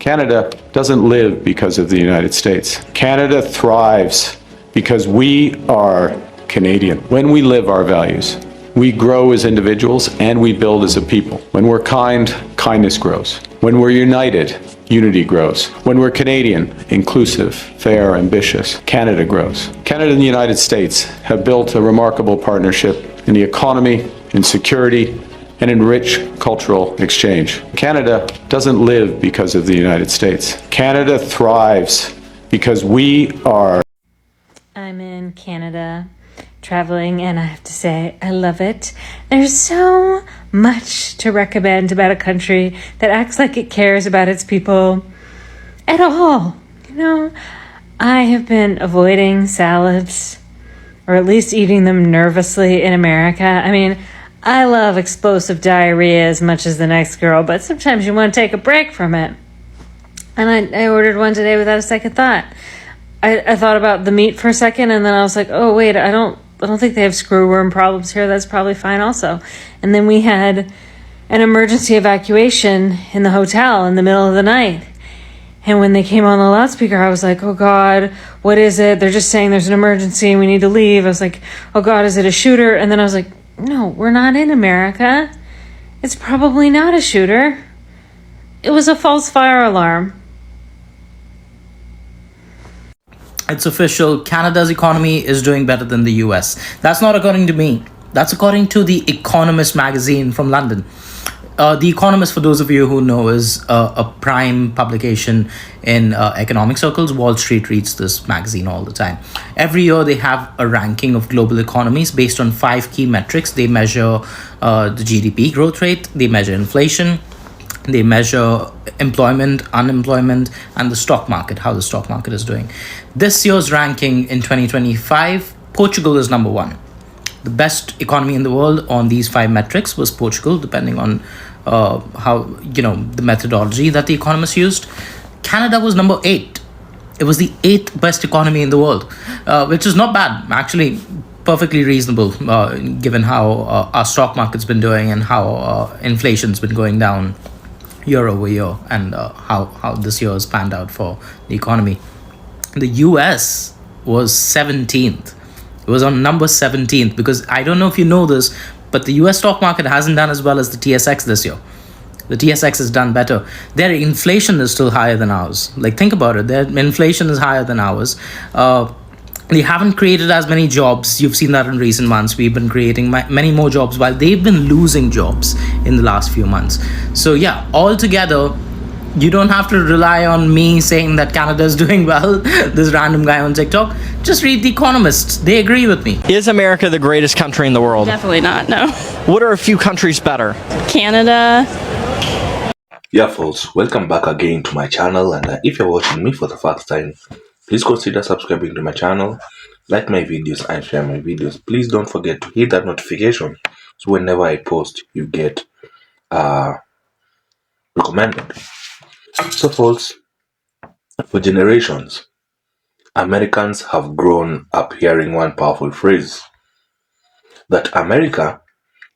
Canada doesn't live because of the United States. Canada thrives because we are Canadian. When we live our values, we grow as individuals and we build as a people. When we're kind, kindness grows. When we're united, unity grows. When we're Canadian, inclusive, fair, ambitious, Canada grows. Canada and the United States have built a remarkable partnership in the economy, in security, and in rich cultural exchange. Canada doesn't live because of the United States. Canada thrives because we are. I'm in Canada traveling, and I have to say, I love it. There's so much to recommend about a country that acts like it cares about its people at all. You know, I have been avoiding salads, or at least eating them nervously in America. I mean, I love explosive diarrhea as much as the next girl, but sometimes you want to take a break from it. And I ordered one today without a second thought. I thought about the meat for a second, and then I was like, oh, wait, I don't think they have screwworm problems here. That's probably fine also. And then we had an emergency evacuation in the hotel in the middle of the night. And when they came on the loudspeaker, I was like, oh, God, what is it? They're just saying there's an emergency and we need to leave. I was like, oh, God, is it a shooter? And then I was like, no, we're not in America. It's probably not a shooter. It was a false fire alarm. It's official. Canada's economy is doing better than the US. That's not according to me. That's according to The Economist magazine from London. The Economist, for those of you who know, is a prime publication in economic circles. Wall Street reads this magazine all the time. Every year they have a ranking of global economies based on 5 key metrics. They measure the GDP growth rate, they measure inflation, they measure employment, unemployment, and the stock market, how the stock market is doing. This year's ranking in 2025, Portugal is number 1. The best economy in the world on these 5 metrics was Portugal, depending on how, the methodology that the economists used. Canada was number 8. It was the 8th best economy in the world, which is not bad, actually perfectly reasonable, given how our stock market's been doing and how inflation's been going down year over year, and how this year has panned out for the economy. The US was 17th. It was on number 17th, because I don't know if you know this, but the US stock market hasn't done as well as the TSX this year. The TSX has done better. Their inflation is still higher than ours. Like, think about it. Their inflation is higher than ours. They haven't created as many jobs. You've seen that in recent months. We've been creating many more jobs, while they've been losing jobs in the last few months. So yeah, altogether, you don't have to rely on me saying that Canada is doing well, this random guy on TikTok. Just read The Economist. They agree with me. Is America the greatest country in the world? Definitely not, no. What are a few countries better? Canada. Yeah, folks, welcome back again to my channel, and if you're watching me for the first time, please consider subscribing to my channel, like my videos, and share my videos. Please don't forget to hit that notification so whenever I post, you get recommended. So, folks, for generations, Americans have grown up hearing one powerful phrase, that America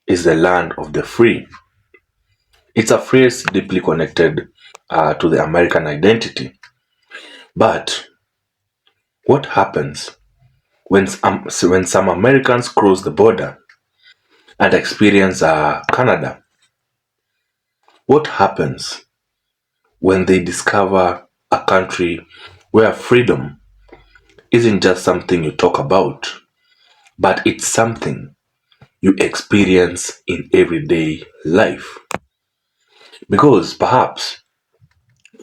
is the land of the free. It's a phrase deeply connected to the American identity. But what happens when some Americans cross the border and experience Canada? What happens when they discover a country where freedom isn't just something you talk about, but it's something you experience in everyday life? Because perhaps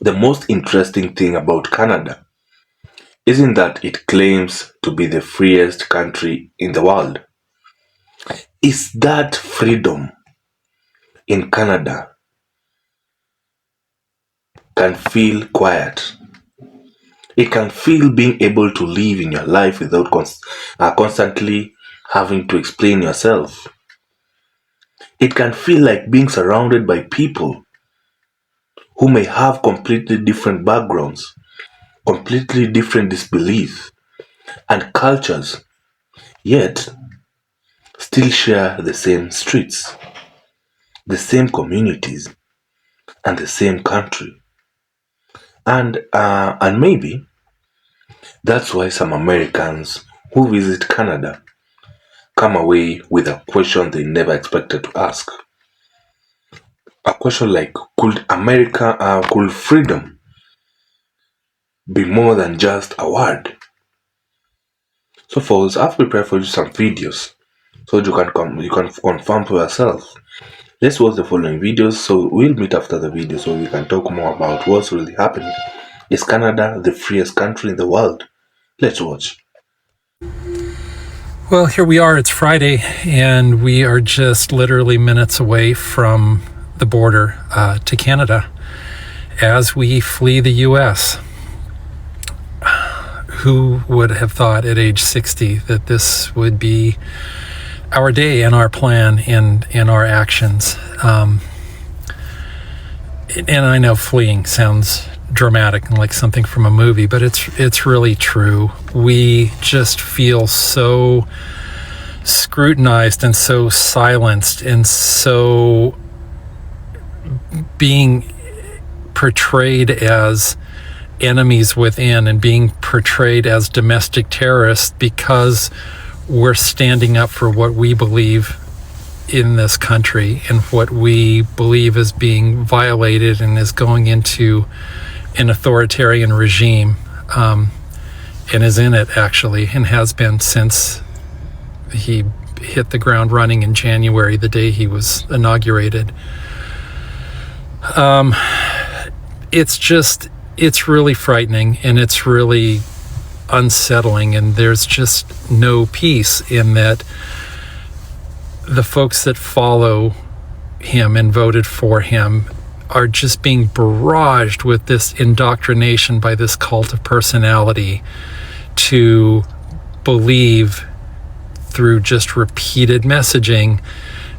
the most interesting thing about Canada isn't that it claims to be the freest country in the world. It's that freedom in Canada can feel quiet. It can feel being able to live in your life without constantly having to explain yourself. It can feel like being surrounded by people who may have completely different backgrounds, completely different disbeliefs and cultures, yet still share the same streets, the same communities, and the same country. And maybe that's why some Americans who visit Canada come away with a question they never expected to ask. A question like, could freedom be more than just a word? So folks, I've prepared for you some videos so you can confirm for yourself. Let's watch the following videos. So we'll meet after the video so we can talk more about what's really happening. Is Canada the freest country in the world? Let's watch. Well, here we are. It's Friday, and we are just literally minutes away from the border to Canada as we flee the U.S. Who would have thought at age 60 that this would be our day and our plan and our actions? And I know fleeing sounds dramatic and like something from a movie, but it's really true. We just feel so scrutinized and so silenced and so being portrayed as enemies within and being portrayed as domestic terrorists because we're standing up for what we believe in this country and what we believe is being violated and is going into an authoritarian regime, and is in it actually, and has been since he hit the ground running in January, the day he was inaugurated. It's really frightening, and it's really unsettling, and there's just no peace in that the folks that follow him and voted for him are just being barraged with this indoctrination by this cult of personality to believe through just repeated messaging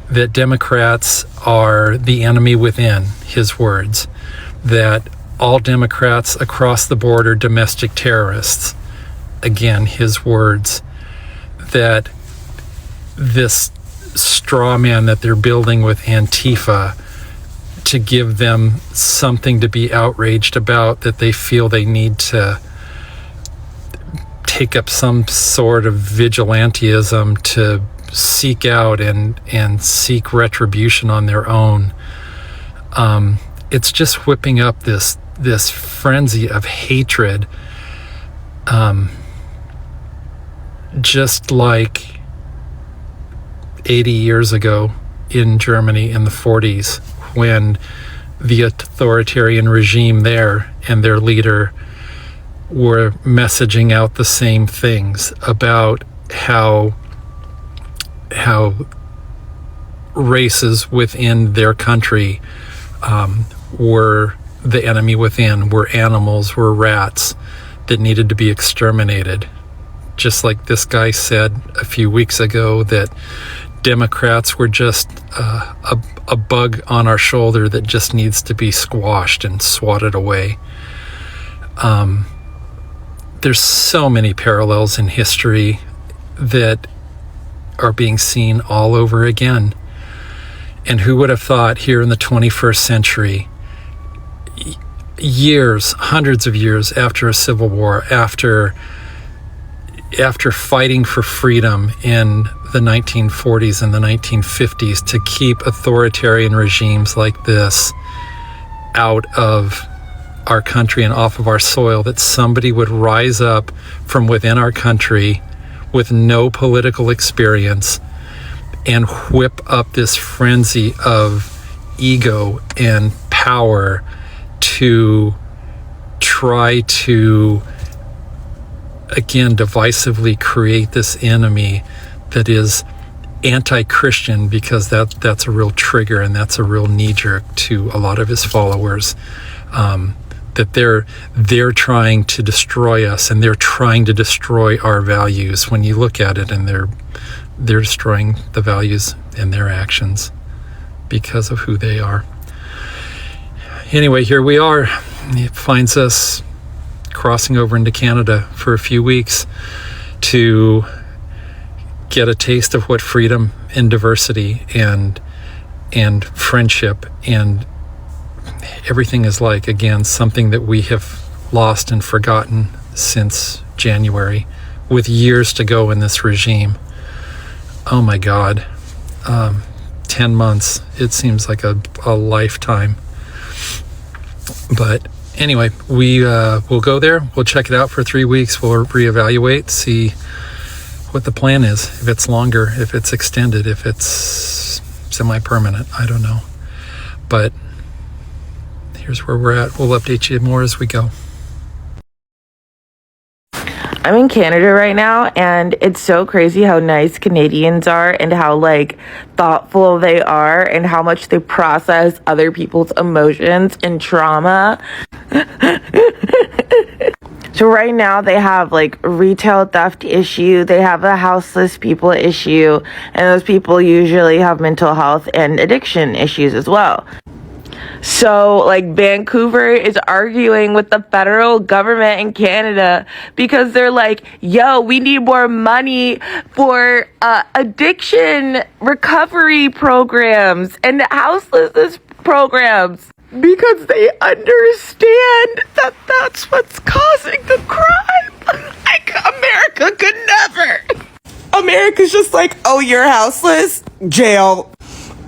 that Democrats are the enemy within, his words, that all Democrats across the board are domestic terrorists, again, his words, that this straw man that they're building with Antifa to give them something to be outraged about, that they feel they need to take up some sort of vigilantism to seek out and seek retribution on their own. It's just whipping up this frenzy of hatred, just like 80 years ago in Germany in the 40s, when the authoritarian regime there and their leader were messaging out the same things about how races within their country were the enemy within, were animals, were rats that needed to be exterminated. Just like this guy said a few weeks ago that Democrats were just a bug on our shoulder that just needs to be squashed and swatted away. There's so many parallels in history that are being seen all over again. And who would have thought here in the 21st century, years, hundreds of years after a civil war, after fighting for freedom in the 1940s and the 1950s to keep authoritarian regimes like this out of our country and off of our soil, that somebody would rise up from within our country with no political experience and whip up this frenzy of ego and power to try to, again, divisively create this enemy that is anti-Christian, because that's a real trigger and that's a real knee-jerk to a lot of his followers, that they're trying to destroy us and they're trying to destroy our values. When you look at it, and they're destroying the values in their actions because of who they are. Anyway, here we are. It finds us crossing over into Canada for a few weeks to get a taste of what freedom and diversity and friendship and everything is like. Again, something that we have lost and forgotten since January, with years to go in this regime. Oh my God. 10 months. It seems like a lifetime. But anyway, we'll go there. We'll check it out for 3 weeks. We'll reevaluate, see what the plan is. If it's longer, if it's extended, if it's semi-permanent, I don't know. But here's where we're at. We'll update you more as we go. I'm in Canada right now, and it's so crazy how nice Canadians are and how, like, thoughtful they are and how much they process other people's emotions and trauma. So right now they have, like, a retail theft issue, they have a houseless people issue, and those people usually have mental health and addiction issues as well. So, like, Vancouver is arguing with the federal government in Canada because they're like, yo, we need more money for addiction recovery programs and houselessness programs because they understand that that's what's causing the crime. Like, America could never. America's just like, oh, you're houseless? Jail.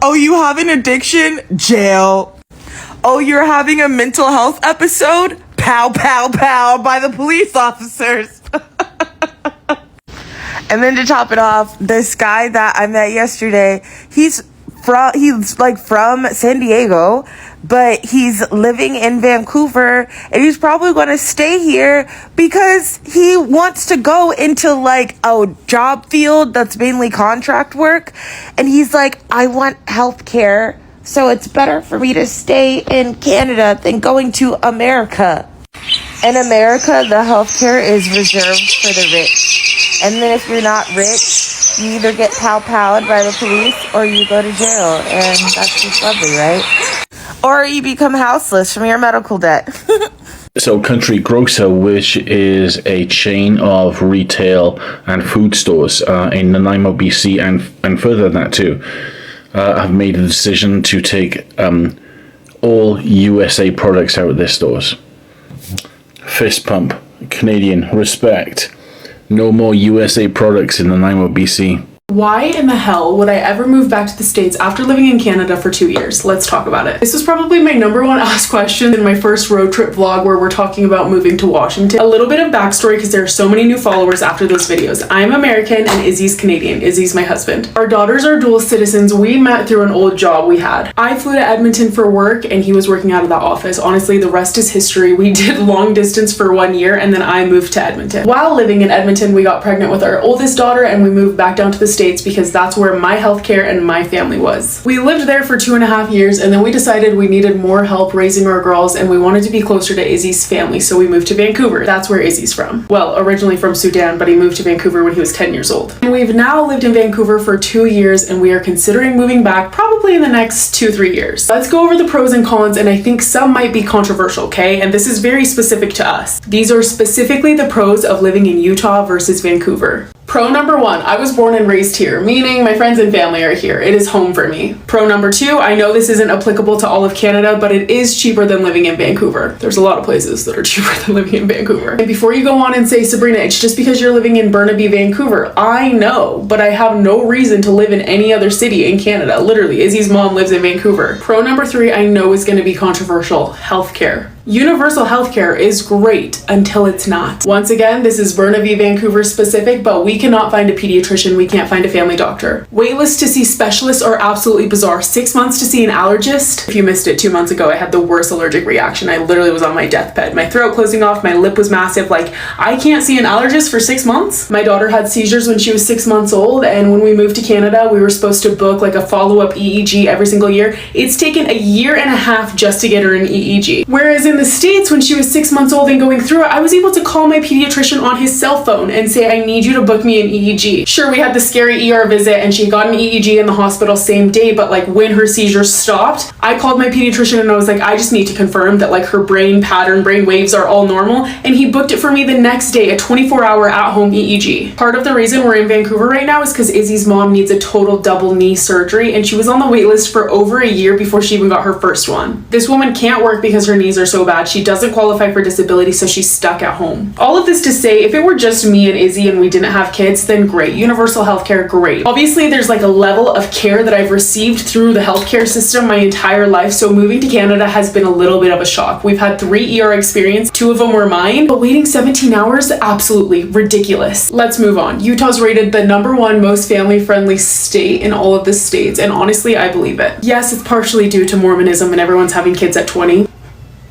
Oh, you have an addiction? Jail. Oh, you're having a mental health episode? Pow, pow, pow by the police officers. And then to top it off, this guy that I met yesterday, he's from San Diego, but he's living in Vancouver, and he's probably going to stay here because he wants to go into, like, a job field that's mainly contract work. And he's like, I want healthcare. So it's better for me to stay in Canada than going to America. In America, the healthcare is reserved for the rich. And then if you're not rich, you either get pow-powed by the police or you go to jail. And that's just lovely, right? Or you become houseless from your medical debt. So Country Grocer, which is a chain of retail and food stores in Nanaimo, BC, and further than that too, have made a decision to take all USA products out of their stores. Fist pump, Canadian, respect. No more USA products in Nanaimo, BC. Why in the hell would I ever move back to the States after living in Canada for 2 years? Let's talk about it. This was probably my number one asked question in my first road trip vlog where we're talking about moving to Washington. A little bit of backstory because there are so many new followers after those videos. I'm American and Izzy's Canadian. Izzy's my husband. Our daughters are dual citizens. We met through an old job we had. I flew to Edmonton for work and he was working out of that office. Honestly, the rest is history. We did long distance for 1 year and then I moved to Edmonton. While living in Edmonton, we got pregnant with our oldest daughter and we moved back down to the States because that's where my healthcare and my family was. We lived there for 2.5 years and then we decided we needed more help raising our girls and we wanted to be closer to Izzy's family, so we moved to Vancouver. That's where Izzy's from. Well, originally from Sudan, but he moved to Vancouver when he was 10 years old. And we've now lived in Vancouver for 2 years and we are considering moving back probably in the next 2-3 years. Let's go over the pros and cons, and I think some might be controversial, okay? And this is very specific to us. These are specifically the pros of living in Utah versus Vancouver. Pro number 1, I was born and raised here, meaning my friends and family are here. It is home for me. Pro number 2, I know this isn't applicable to all of Canada, but it is cheaper than living in Vancouver. There's a lot of places that are cheaper than living in Vancouver. And before you go on and say, Sabrina, it's just because you're living in Burnaby, Vancouver. I know, but I have no reason to live in any other city in Canada. Literally, Izzy's mom lives in Vancouver. Pro number 3, I know is going to be controversial. Healthcare. Universal healthcare is great until it's not. Once again, this is Burnaby, Vancouver specific, but we cannot find a pediatrician, we can't find a family doctor. Waitlists to see specialists are absolutely bizarre. 6 months to see an allergist. If you missed it 2 months ago, I had the worst allergic reaction. I literally was on my deathbed. My throat closing off, my lip was massive. Like, I can't see an allergist for 6 months. My daughter had seizures when she was 6 months old, and when we moved to Canada, we were supposed to book like a follow-up EEG every single year. It's taken 1.5 years just to get her an EEG. Whereas in the States, when she was 6 months old and going through it, I was able to call my pediatrician on his cell phone and say, I need you to book me an EEG. Sure, we had the scary ER visit and she got an EEG in the hospital same day, but like when her seizures stopped, I called my pediatrician and I was like, I just need to confirm that like her brain waves are all normal, and he booked it for me the next day, a 24-hour at-home EEG. Part of the reason we're in Vancouver right now is because Izzy's mom needs a total double knee surgery and she was on the wait list for over 1 year before she even got her first one. This woman can't work because her knees are so so bad. She doesn't qualify for disability, so she's stuck at home. All of this to say, if it were just me and Izzy and we didn't have kids, then great. Universal healthcare, great. Obviously, there's like a level of care that I've received through the healthcare system my entire life, so moving to Canada has been a little bit of a shock. We've had 3 ER experience, 2 of them were mine, but waiting 17 hours, absolutely ridiculous. Let's move on. Utah's rated the #1 most family-friendly state in all of the states, and honestly, I believe it. Yes, it's partially due to Mormonism and everyone's having kids at 20.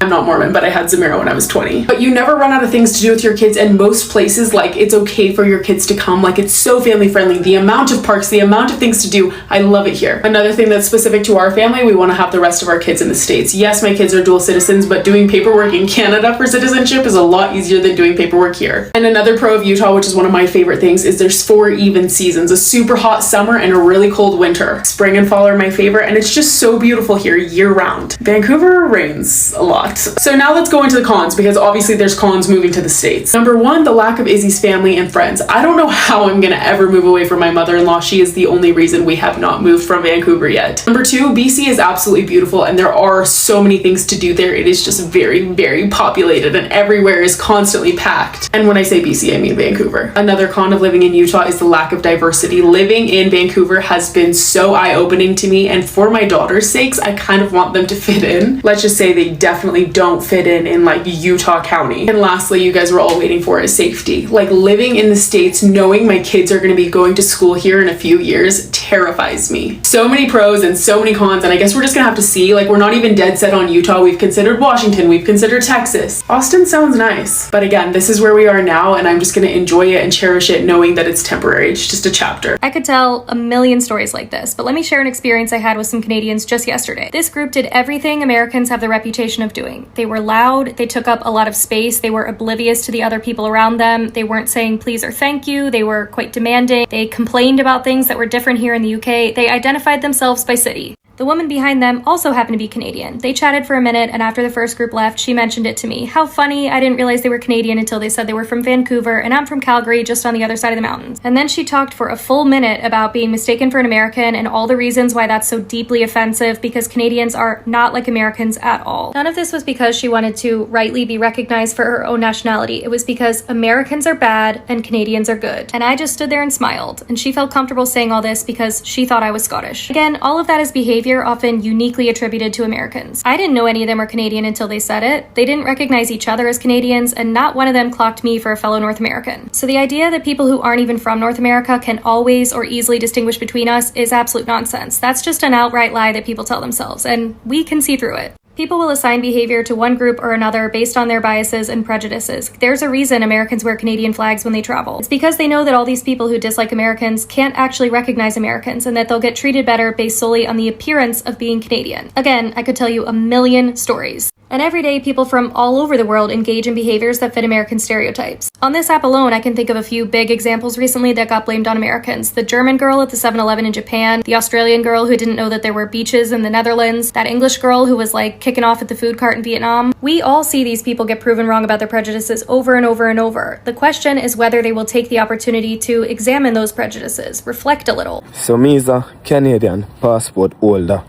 I'm not Mormon, but I had Zamira when I was 20. But you never run out of things to do with your kids, and most places, like, it's okay for your kids to come. Like, it's so family friendly. The amount of parks, the amount of things to do, I love it here. Another thing that's specific to our family, we want to have the rest of our kids in the States. Yes, my kids are dual citizens, but doing paperwork in Canada for citizenship is a lot easier than doing paperwork here. And another pro of Utah, which is one of my favorite things, is there's 4 even seasons: a super hot summer and a really cold winter. Spring and fall are my favorite, and it's just so beautiful here year round. Vancouver rains a lot. So now let's go into the cons, because obviously there's cons moving to the States. #1, the lack of Izzy's family and friends. I don't know how I'm gonna ever move away from my mother-in-law. She is the only reason we have not moved from Vancouver yet. #2, BC is absolutely beautiful and there are so many things to do there. It is just very, very populated and everywhere is constantly packed. And when I say BC, I mean Vancouver. Another con of living in Utah is the lack of diversity. Living in Vancouver has been so eye-opening to me, and for my daughter's sakes, I kind of want them to fit in. Let's just say they definitely don't fit in like Utah County. And lastly, you guys were all waiting for, is safety. Like, living in the States, knowing my kids are going to be going to school here in a few years terrifies me. So many pros and so many cons, and I guess we're just gonna have to see. Like, we're not even dead set on Utah. We've considered Washington, we've considered Texas. Austin sounds nice, but again, this is where we are now, and I'm just gonna enjoy it and cherish it, knowing that it's temporary. It's just a chapter. I could tell a million stories like this, but let me share an experience I had with some Canadians just yesterday. This group did everything Americans have the reputation of doing. They were loud, they took up a lot of space, they were oblivious to the other people around them, they weren't saying please or thank you, they were quite demanding, they complained about things that were different here in the UK, they identified themselves by city. The woman behind them also happened to be Canadian. They chatted for a minute, and after the first group left, she mentioned it to me. How funny, I didn't realize they were Canadian until they said they were from Vancouver, and I'm from Calgary, just on the other side of the mountains. And then she talked for a full minute about being mistaken for an American and all the reasons why that's so deeply offensive, because Canadians are not like Americans at all. None of this was because she wanted to rightly be recognized for her own nationality. It was because Americans are bad and Canadians are good. And I just stood there and smiled, and she felt comfortable saying all this because she thought I was Scottish. Again, all of that is behavior often uniquely attributed to Americans. I didn't know any of them were Canadian until they said it. They didn't recognize each other as Canadians, and not one of them clocked me for a fellow North American. So the idea that people who aren't even from North America can always or easily distinguish between us is absolute nonsense. That's just an outright lie that people tell themselves, and we can see through it. People will assign behavior to one group or another based on their biases and prejudices. There's a reason Americans wear Canadian flags when they travel. It's because they know that all these people who dislike Americans can't actually recognize Americans, and that they'll get treated better based solely on the appearance of being Canadian. Again, I could tell you a million stories. And every day, people from all over the world engage in behaviors that fit American stereotypes. On this app alone, I can think of a few big examples recently that got blamed on Americans. The German girl at the 7-Eleven in Japan, the Australian girl who didn't know that there were beaches in the Netherlands, that English girl who was like kicking off at the food cart in Vietnam. We all see these people get proven wrong about their prejudices over and over and over. The question is whether they will take the opportunity to examine those prejudices, reflect a little. So me is a Canadian passport holder.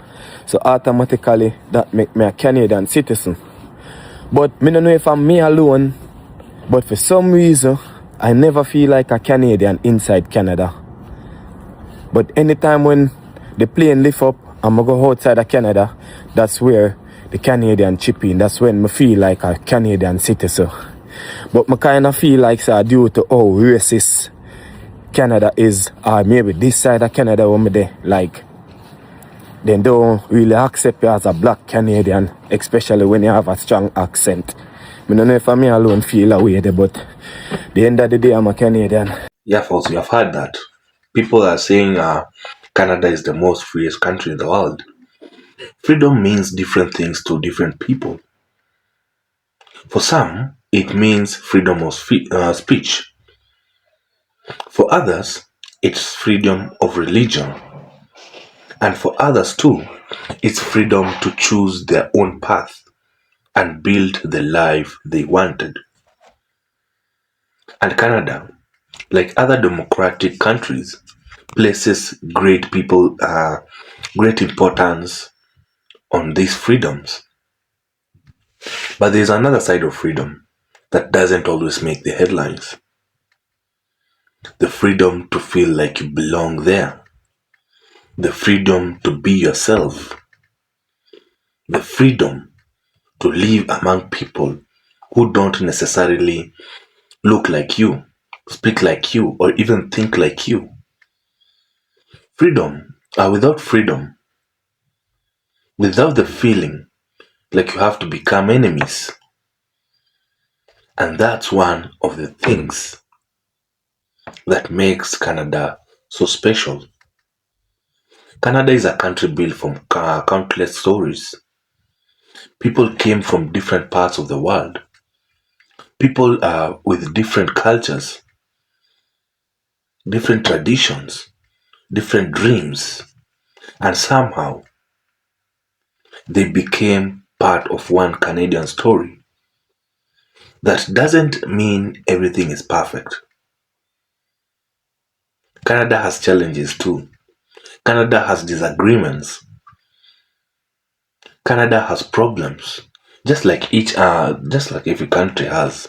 So automatically that make me a Canadian citizen. But me don't know if I'm me alone, but for some reason I never feel like a Canadian inside Canada. But anytime when the plane lift up and I go outside of Canada, that's where the Canadian chip in. That's when I feel like a Canadian citizen. But I kind of feel like due to how racist Canada is, or maybe this side of Canada when me there, like, they don't really accept you as a black Canadian, especially when you have a strong accent. I don't know if I'm me alone feel that way, but at the end of the day, I'm a Canadian. Yeah, folks, you have heard that. People are saying Canada is the most freest country in the world. Freedom means different things to different people. For some, it means freedom of speech. For others, it's freedom of religion. And for others too, it's freedom to choose their own path and build the life they wanted. And Canada, like other democratic countries, places great importance on these freedoms. But there's another side of freedom that doesn't always make the headlines. The freedom to feel like you belong there. The freedom to be yourself. The freedom to live among people who don't necessarily look like you, speak like you, or even think like you. Without freedom, without the feeling like you have to become enemies. And that's one of the things that makes Canada so special. Canada is a country built from countless stories. People came from different parts of the world. People with different cultures, different traditions, different dreams, and somehow they became part of one Canadian story. That doesn't mean everything is perfect. Canada has challenges too. Canada has disagreements. Canada has problems, just like every country has.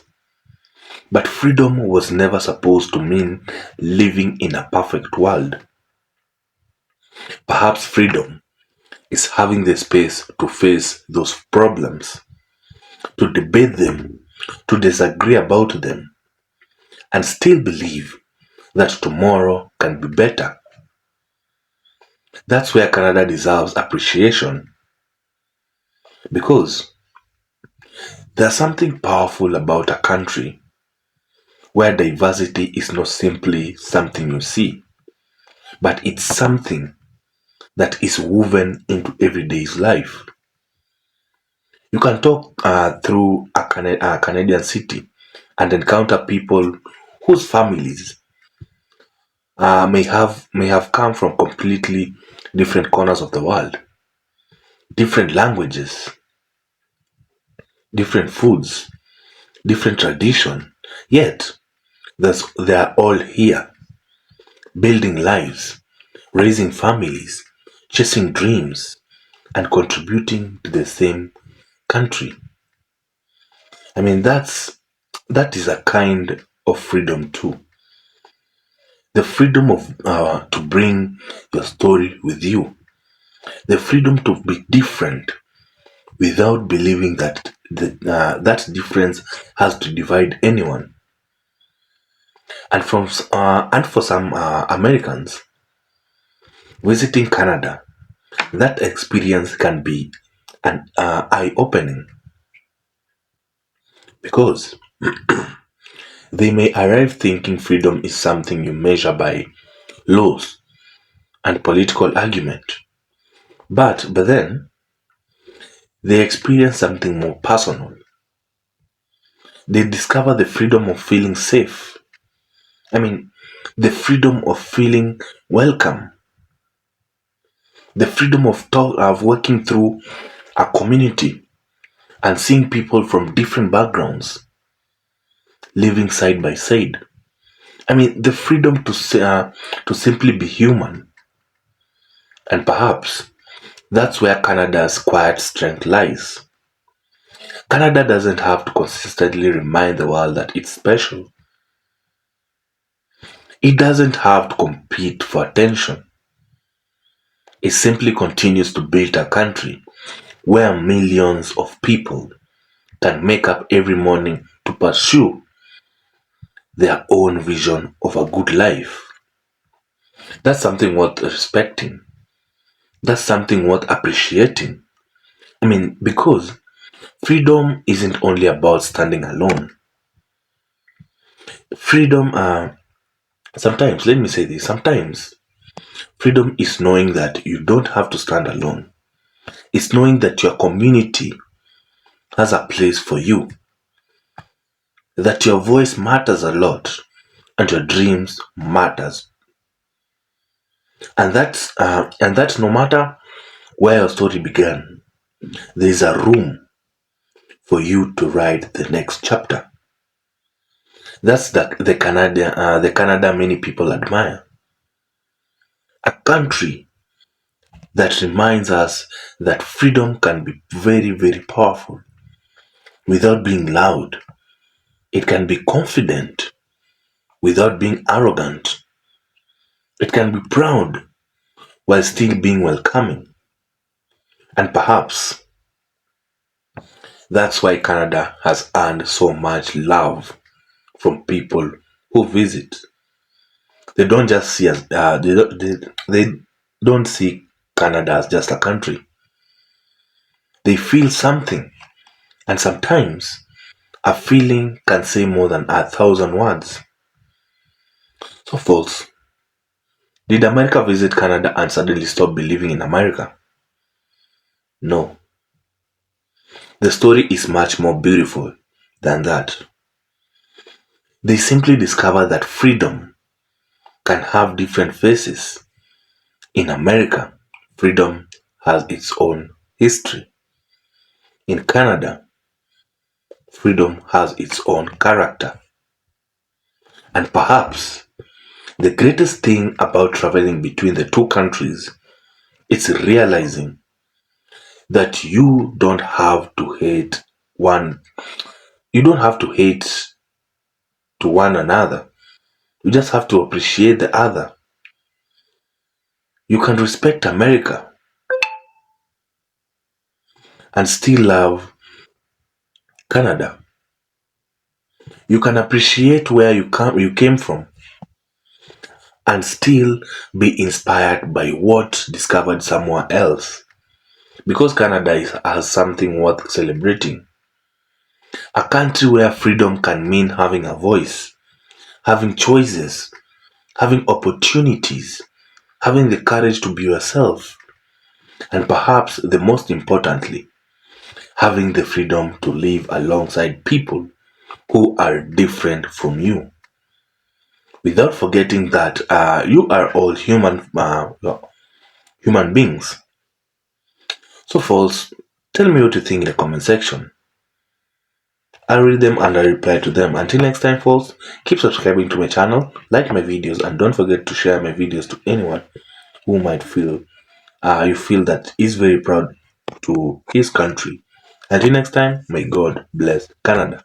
But freedom was never supposed to mean living in a perfect world. Perhaps freedom is having the space to face those problems, to debate them, to disagree about them, and still believe that tomorrow can be better. That's where Canada deserves appreciation, because there's something powerful about a country where diversity is not simply something you see, but it's something that is woven into everyday's life. You can talk through a Canadian city and encounter people whose families may have come from completely different corners of the world, different languages, different foods, different tradition. Yet they are all here, building lives, raising families, chasing dreams, and contributing to the same country. I mean, that is a kind of freedom too. The freedom of to bring your story with you. The freedom to be different without believing that that difference has to divide anyone. And for some Americans visiting Canada, that experience can be an eye-opening, because they may arrive thinking freedom is something you measure by laws and political argument. But then they experience something more personal. They discover the freedom of feeling safe. I mean, the freedom of feeling welcome. The freedom of working through a community and seeing people from different backgrounds living side by side. I mean, the freedom to simply be human. And perhaps that's where Canada's quiet strength lies. Canada doesn't have to consistently remind the world that it's special. It doesn't have to compete for attention. It simply continues to build a country where millions of people can make up every morning to pursue their own vision of a good life. That's something worth respecting. That's something worth appreciating. I mean, because freedom isn't only about standing alone. Freedom, sometimes, let me say this, sometimes freedom is knowing that you don't have to stand alone. It's knowing that your community has a place for you, that your voice matters a lot, and your dreams matters, and that no matter where your story began, there is a room for you to write the next chapter. That's the Canada many people admire. A country that reminds us that freedom can be very, very powerful. without being loud. It can be confident without being arrogant. It can be proud while still being welcoming. And perhaps that's why Canada has earned so much love from people who visit. They don't just see us. They don't see Canada as just a country. They feel something, and sometimes a feeling can say more than 1,000 words. So, folks, did America visit Canada and suddenly stop believing in America? No. The story is much more beautiful than that. They simply discovered that freedom can have different faces. In America, freedom has its own history. In Canada, freedom has its own character. And perhaps the greatest thing about traveling between the two countries is realizing that you don't have to hate one you don't have to hate to one another. You just have to appreciate the other. You can respect America and still love Canada. You can appreciate where you came from and still be inspired by what discovered somewhere else. Because Canada has something worth celebrating. A country where freedom can mean having a voice, having choices, having opportunities, having the courage to be yourself, and perhaps the most importantly, having the freedom to live alongside people who are different from you. Without forgetting that you are all human beings. So, folks, tell me what you think in the comment section. I read them and I reply to them. Until next time, folks, keep subscribing to my channel, like my videos, and don't forget to share my videos to anyone who might feel you feel that is very proud to his country. Until next time, may God bless Canada.